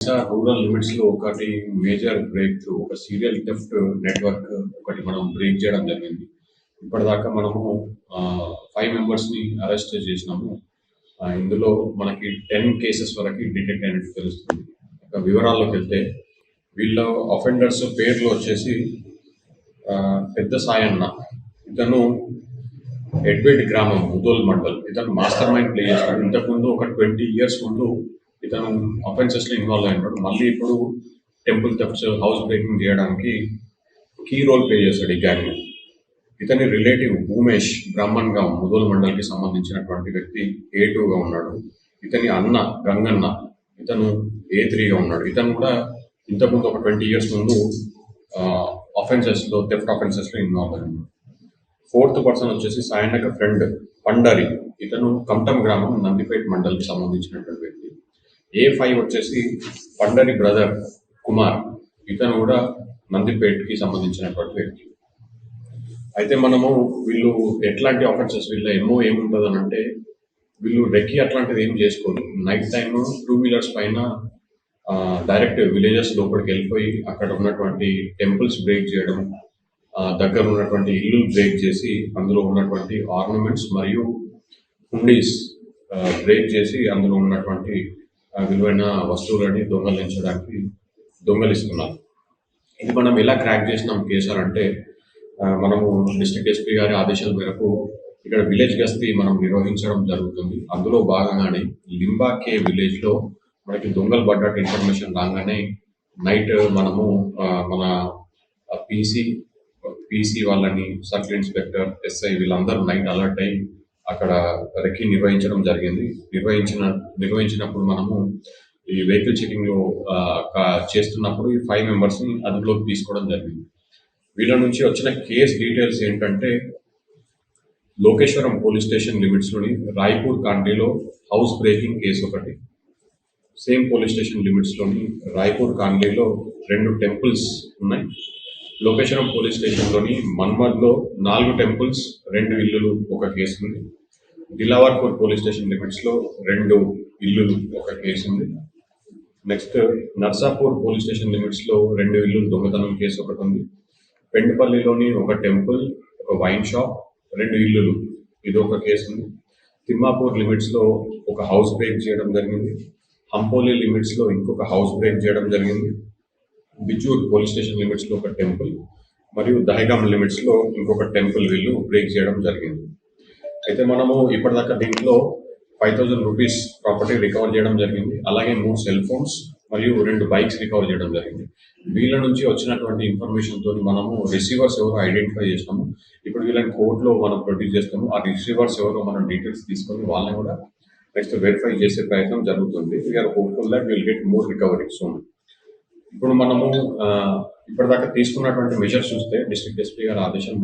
Rural limits లో ఒకటి major break through ఒక సీరియల్ థెఫ్ట్ నెట్వర్క్ ఒకటి మనం బ్రేక్ చేయడం జరిగింది. ఇప్పటిదాకా మనము 5 మెంబర్స్ ని అరెస్ట్ చేసినాము. ఇందులో మనకి 10 కేసెస్ వరకు డిటెక్ట్ అయినట్టు తెలుస్తుంది. వివరాల్లోకి వెళ్తే వీళ్ళ అఫెండర్స్ పేర్లు వచ్చేసి పెద్ద సాయన్న, ఇతను ఎడ్బెడ్ గ్రామం ముదోల్ మండల్, ఇతను మాస్టర్ మైండ్ ప్లే చేస్తాడు. ఇంతకుముందు ఒక 20 years ముందు ఇతను అఫెన్సెస్ లో ఇన్వాల్వ్ అయినాడు. మళ్ళీ ఇప్పుడు టెంపుల్ థెఫ్ట్స్, హౌస్ బ్రేకింగ్ చేయడానికి కీ రోల్ ప్లే చేస్తాడు ఈ గ్యాంగ్. ఇతని రిలేటివ్ భూమేష్ బ్రాహ్మణ్ గాం ముదోల్ మండల్ కి సంబంధించినటువంటి వ్యక్తి A2గా ఉన్నాడు. ఇతని అన్న గంగన్న, ఇతను A3గా ఉన్నాడు. ఇతను కూడా ఇంతకుముందు ఒక 20 years ముందు అఫెన్సెస్ లో థెఫ్ట్ అఫెన్సెస్ లో ఇన్వాల్వ్ అయినాడు. 4th పర్సన్ వచ్చేసి సాయన్నక ఫ్రెండ్ పండరి, ఇతను కంటం గ్రామం నందిపేట్ మండల్కి సంబంధించినటువంటి వ్యక్తి. A5 వచ్చేసి పండరి బ్రదర్ కుమార్, ఇతను కూడా నందిపేట్కి సంబంధించినటువంటి వ్యక్తి. అయితే మనము వీళ్ళు ఎట్లాంటి ఆఫెన్సెస్, వీళ్ళ ఏముంటుంది అని అంటే, వీళ్ళు రెక్కి అట్లాంటిది ఏం చేసుకోరు. నైట్ టైమ్ 2 wheelers పైన డైరెక్ట్ విలేజెస్ లోపలికి వెళ్ళిపోయి అక్కడ ఉన్నటువంటి టెంపుల్స్ బ్రేక్ చేయడం, దగ్గర ఉన్నటువంటి ఇల్లు బ్రేక్ చేసి అందులో ఉన్నటువంటి ఆర్నమెంట్స్ మరియు హుండీస్ బ్రేక్ చేసి అందులో ఉన్నటువంటి విలువైన వస్తువులని దొంగలిస్తున్నారు. ఇది మనం ఎలా క్రాక్ చేసినాం కేసు అంటే, మనము డిస్ట్రిక్ట్ ఎస్పీ గారి ఆదేశాల మేరకు ఇక్కడ విలేజ్ గస్తీ మనం నిర్వహించడం జరుగుతుంది. అందులో భాగంగానే లింబాకే విలేజ్ లో మనకి దొంగలు పడ్డట్టు ఇన్ఫర్మేషన్ రాగానే నైట్ మనము మన పీసీ వాళ్ళని, సర్కిల్ ఇన్స్పెక్టర్, SI వీళ్ళందరూ నైట్ అలర్ట్ అయ్యి అక్కడ రెక్కి నిర్వహించడం జరిగింది. నిర్వహించినప్పుడు మనము ఈ వెహికల్ చెకింగ్ చేస్తున్నప్పుడు ఈ 5 members ని అదుపులోకి తీసుకోవడం జరిగింది. వీళ్ళ నుంచి వచ్చిన కేస్ డీటెయిల్స్ ఏంటంటే, లోకేశ్వరం పోలీస్ స్టేషన్ లిమిట్స్ లోని రాయ్పూర్ కాంట్రీలో హౌస్ బ్రేకింగ్ కేసు ఒకటి, సేమ్ పోలీస్ స్టేషన్ లిమిట్స్ లోని రాయ్పూర్ కాంట్రీలో 2 temples ఉన్నాయి. లోకేశ్వరం పోలీస్ స్టేషన్ లోని మన్మద్లో 4 temples, 2 ఇల్లులు ఒక కేసు ఉంది. దిలావర్పూర్ పోలీస్ స్టేషన్ లిమిట్స్ లో 2 ఇల్లులు ఒక కేసు ఉంది. Next Narsapur police station limits లో 2 ఇల్లులు దొంగతనం కేసు ఒకటి ఉంది. పెండపల్లిలోని ఒక టెంపుల్, ఒక వైన్ షాప్, 2 ఇల్లులు, ఇది ఒక కేసు ఉంది. తిమ్మాపూర్ లిమిట్స్ లో ఒక హౌస్ బ్రేక్ చేయడం జరిగింది. హంపోలి లిమిట్స్ లో ఇంకొక హౌస్ బ్రేక్ చేయడం జరిగింది. బిజూర్ పోలీస్ స్టేషన్ లిమిట్స్ లో ఒక టెంపుల్ మరియు దహగాం లిమిట్స్ లో ఇంకొక టెంపుల్ వీళ్ళు బ్రేక్ చేయడం జరిగింది. అయితే మనము ఇప్పటిదాకా దీంట్లో 5,000 rupees ప్రాపర్టీ రికవర్ చేయడం జరిగింది. అలాగే 3 cell phones మరియు 2 bikes రికవర్ చేయడం జరిగింది. వీళ్ళ నుంచి వచ్చినటువంటి ఇన్ఫర్మేషన్ తోని మనము రిసీవర్స్ ఎవరో ఐడెంటిఫై చేస్తాము. ఇప్పుడు వీళ్ళని కోర్టులో మనం ప్రొడ్యూస్ చేస్తాము. ఆ రిసీవర్స్ ఎవరో మనం డీటెయిల్స్ తీసుకొని వాళ్ళని కూడా నెక్స్ట్ వెరిఫై చేసే ప్రయత్నం జరుగుతుంది. We are hopeful that will get more recovery soon. ఇప్పుడు మనము ఇప్పటిదాకా తీసుకున్నటువంటి మెజర్స్ చూస్తే డిస్ట్రిక్ట్ ఎస్పీ గారి ఆదేశం